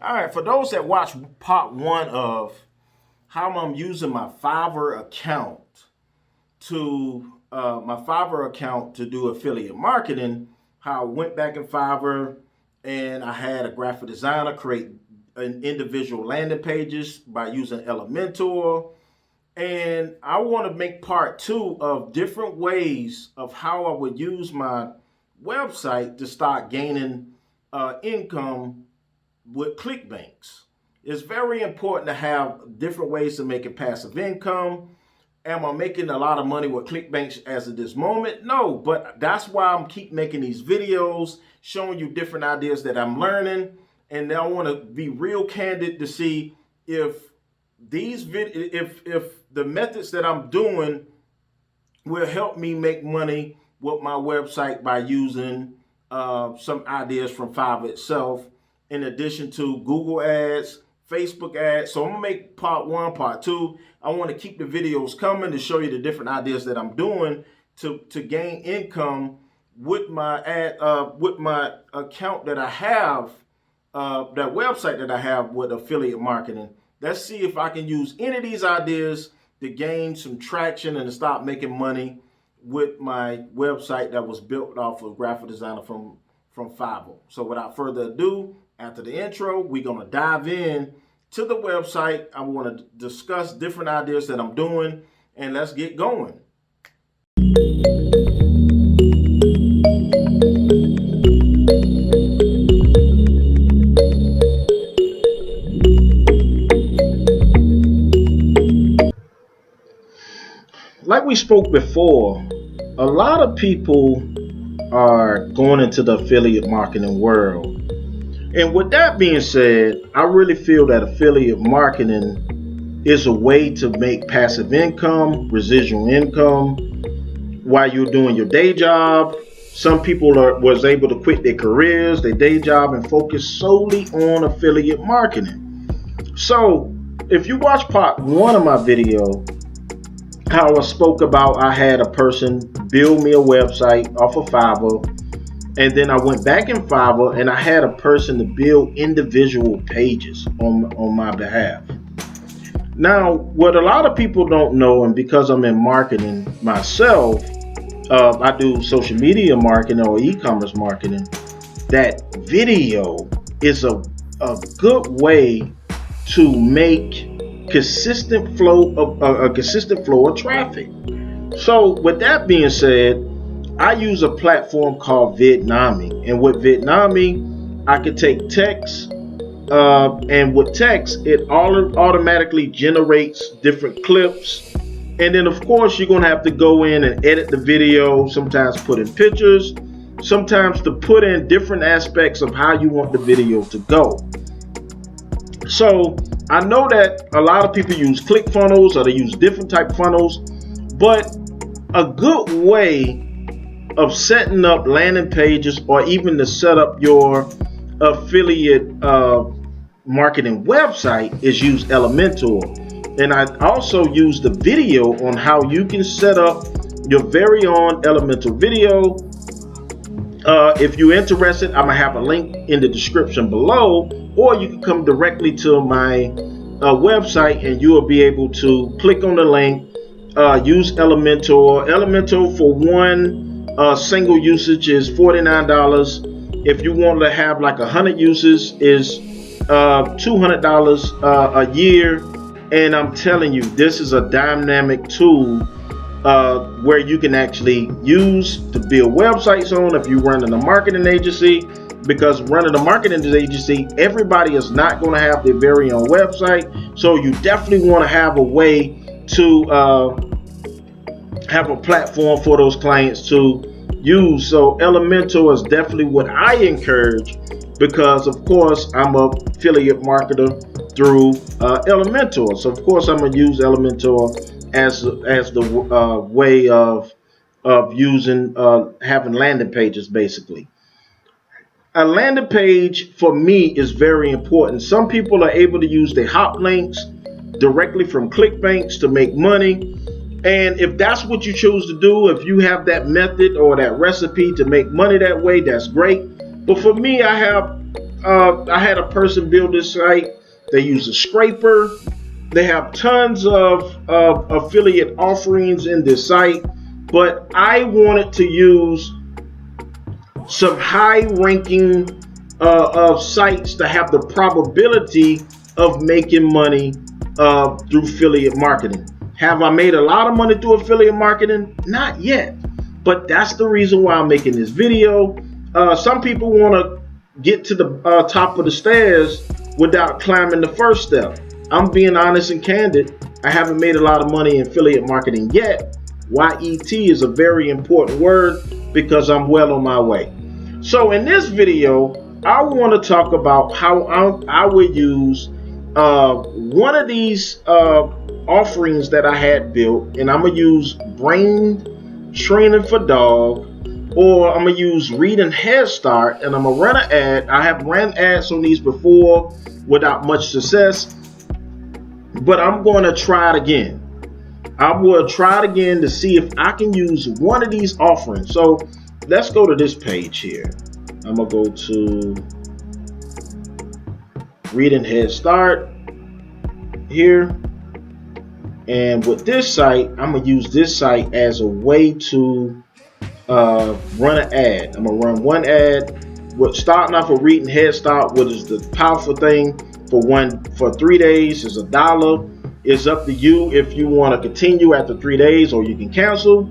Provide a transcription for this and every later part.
All right, for those that watch part one of how I'm using my Fiverr account to do affiliate marketing, how I went back in Fiverr and I had a graphic designer create an individual landing pages by using Elementor. And I want to make part two of different ways of how I would use my website to start gaining income with ClickBanks. It's very important to have different ways to make it passive income. Am I making a lot of money with ClickBanks as of this moment? No, but that's why I'm keep making these videos, showing you different ideas that I'm learning. And I want to be real candid to see if if the methods that I'm doing will help me make money with my website by using some ideas from Fiverr itself, in addition to Google ads, Facebook ads. So I'm gonna make part one, part two. I want to keep the videos coming to show you the different ideas that I'm doing to gain income with my account that I have, that website that I have with affiliate marketing. Let's see if I can use any of these ideas to gain some traction and to start making money with my website that was built off of graphic designer from Fiverr. So without further ado, after the intro, we're gonna dive in to the website. I want to discuss different ideas that I'm doing, and let's get going. Like we spoke before, a lot of people are going into the affiliate marketing world. And with that being said, I really feel that affiliate marketing is a way to make passive income, residual income, while you're doing your day job. Some people was able to quit their careers, their day job, and focus solely on affiliate marketing. So if you watch part one of my video, how I spoke about I had a person build me a website off of Fiverr, and then I went back in Fiverr and I had a person to build individual pages on my behalf. Now, what a lot of people don't know, and because I'm in marketing myself, I do social media marketing or e-commerce marketing, that video is a good way to make consistent flow of traffic. So with that being said, I use a platform called Vietnami, and with Vietnami, I can take text, and with text, it automatically generates different clips. And then, of course, you're gonna have to go in and edit the video. Sometimes put in pictures, sometimes to put in different aspects of how you want the video to go. So I know that a lot of people use ClickFunnels or they use different type funnels, but a good way of setting up landing pages or even to set up your affiliate marketing website is use Elementor. And I also use the video on how you can set up your very own Elementor video. If you're interested, I'm gonna have a link in the description below, or you can come directly to my website and you will be able to click on the link, use Elementor. Elementor for one single usage is $49. If you want to have like 100 uses is $200 a year. And I'm telling you, this is a dynamic tool where you can actually use to build websites on if you're running a marketing agency. Because running a marketing agency, everybody is not going to have their very own website. So you definitely want to have a way to have a platform for those clients to use. So Elementor is definitely what I encourage, because of course I'm an affiliate marketer through Elementor. So of course I'm going to use Elementor as the way of using having landing pages. Basically, a landing page for me is very important. Some people are able to use their hot links directly from ClickBanks to make money. And if that's what you choose to do, if you have that method or that recipe to make money that way, that's great. But for me, I have I had a person build this site. They use a scraper. They have tons of affiliate offerings in this site, but I wanted to use some high ranking of sites to have the probability of making money through affiliate marketing. Have I made a lot of money through affiliate marketing? Not yet, but that's the reason why I'm making this video. Some people want to get to the top of the stairs without climbing the first step. I'm being honest and candid. I haven't made a lot of money in affiliate marketing yet. YET is a very important word because I'm well on my way. So in this video, I want to talk about how I would use one of these offerings that I had built, and I'm going to use Brain Training for Dog, or I'm going to use Reading Head Start, and I'm going to run an ad. I have ran ads on these before without much success, but I'm going to try it again. I will try it again to see if I can use one of these offerings. So let's go to this page here. I'm going to go to Reading Head Start here. And with this site, I'm going to use this site as a way to run an ad. I'm going to run one ad. With starting off with Reading Head Start, which is the powerful thing for 3 days, is $1. It's up to you if you want to continue after 3 days, or you can cancel.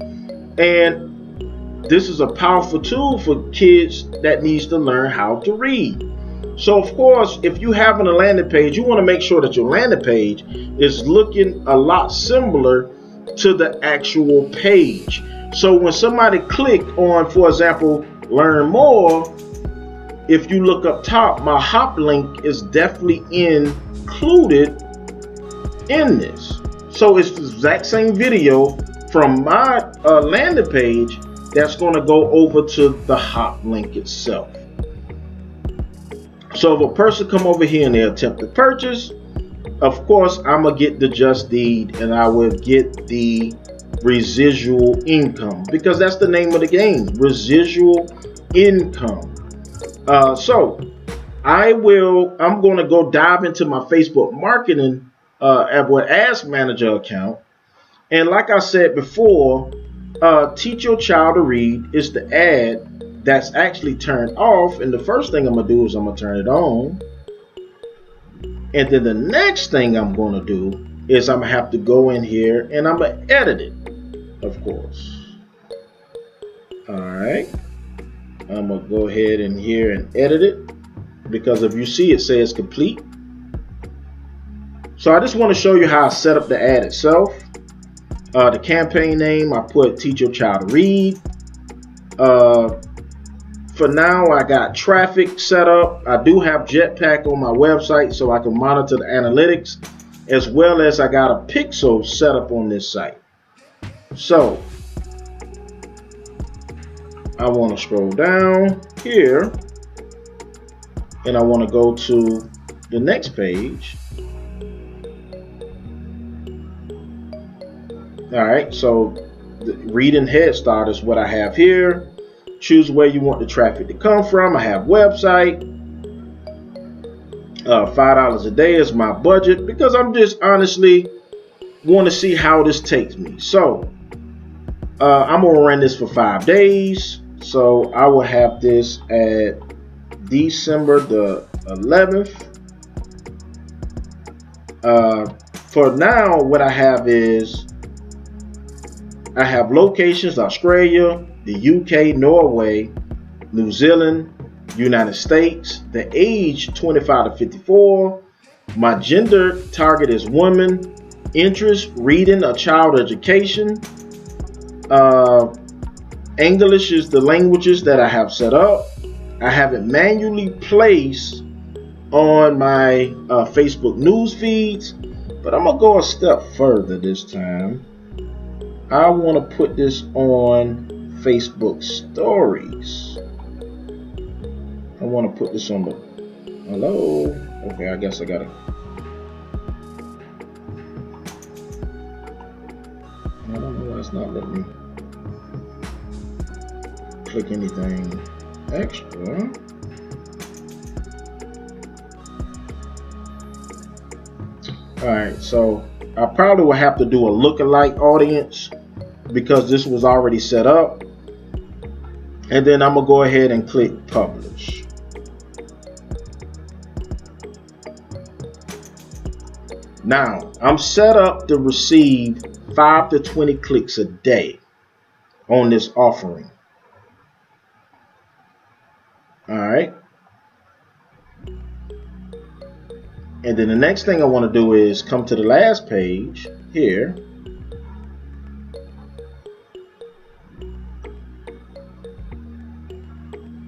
And this is a powerful tool for kids that needs to learn how to read. So of course, if you have a landing page, you want to make sure that your landing page is looking a lot similar to the actual page. So when somebody click on, for example, learn more, if you look up top, my hop link is definitely included in this. So it's the exact same video from my landing page that's going to go over to the hop link itself. So if a person come over here and they attempt to purchase, of course I'm gonna get the just deed, and I will get the residual income, because that's the name of the game, residual income. So I'm going to go dive into my Facebook marketing ads manager account, and like I said before, teach your child to read is the ad that's actually turned off, and the first thing I'm gonna do is I'm gonna turn it on, and then the next thing I'm gonna do is I'm gonna have to go in here and I'm gonna edit it, of course. All right, I'm gonna go ahead in here and edit it, because if you see, it says complete. So I just want to show you how I set up the ad itself. The campaign name, I put Teach Your Child to Read. For now, I got traffic set up. I do have Jetpack on my website so I can monitor the analytics, as well as I got a pixel set up on this site. So I want to scroll down here, and I want to go to the next page. All right, so the Reading Head Start is what I have here. Choose where you want the traffic to come from. I have website. $5 a day is my budget, because I'm just honestly want to see how this takes me. So I'm going to run this for 5 days. So I will have this at December the 11th. For now, what I have is I have locations: Australia, the UK, Norway, New Zealand, United States. The age 25 to 54. My gender target is women. Interest: reading or child education. English is the languages that I have set up. I have it manually placed on my Facebook news feeds, but I'm gonna go a step further this time. I want to put this on Facebook stories. I want to put this on the hello. Okay, I guess I gotta. I don't know why it's not letting me click anything extra. All right, so I probably will have to do a lookalike audience because this was already set up. And then I'm gonna go ahead and click publish. Now I'm set up to receive 5 to 20 clicks a day on this offering. All right. And then the next thing I want to do is come to the last page here.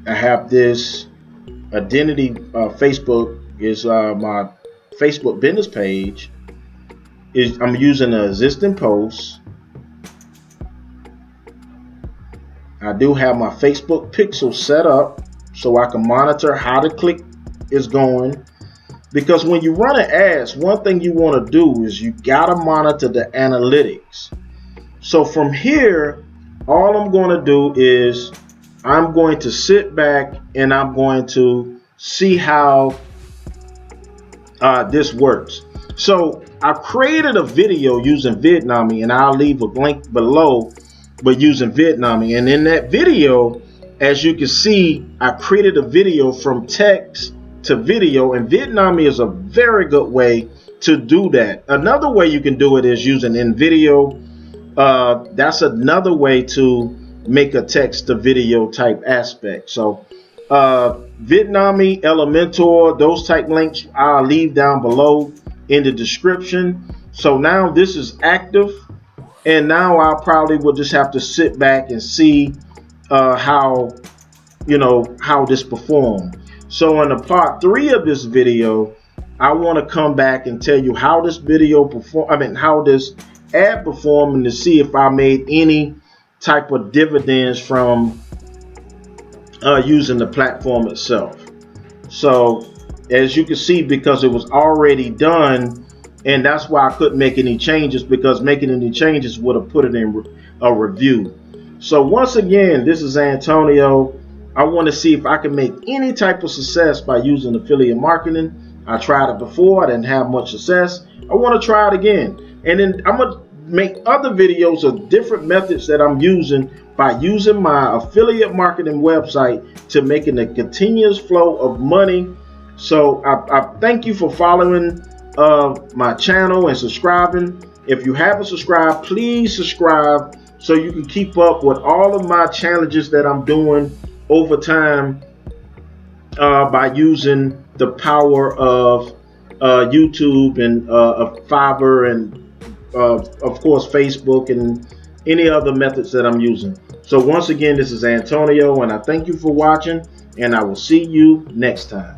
I have this identity Facebook is my Facebook business page. I'm using an existing post. I do have my Facebook pixel set up so I can monitor how the click is going. Because when you run an ads, one thing you want to do is you gotta monitor the analytics. So from here, all I'm going to do is I'm going to sit back and I'm going to see how this works. So I created a video using Vidnami, and I'll leave a link below, but using Vidnami. And in that video, as you can see, I created a video from text to video, and Vidnami is a very good way to do that. Another way you can do it is using InVideo. That's another way to make a text to video type aspect. So Vidnami, Elementor, those type links I'll leave down below in the description. So now this is active, and now I probably will just have to sit back and see how this performed. So in the part 3 of this video, I want to come back and tell you how this video how this ad performed, and to see if I made any type of dividends from using the platform itself. So as you can see, because it was already done, and that's why I couldn't make any changes, because making any changes would have put it in a review. So once again, this is Antonio. I want to see if I can make any type of success by using affiliate marketing. I tried it before, I didn't have much success. I want to try it again, and then I'm gonna make other videos of different methods that I'm using by using my affiliate marketing website to making a continuous flow of money. So I thank you for following my channel and subscribing. If you haven't subscribed, please subscribe so you can keep up with all of my challenges that I'm doing over time by using the power of YouTube and of Fiverr, and of course Facebook, and any other methods that I'm using. So once again, this is Antonio, and I thank you for watching, and I will see you next time.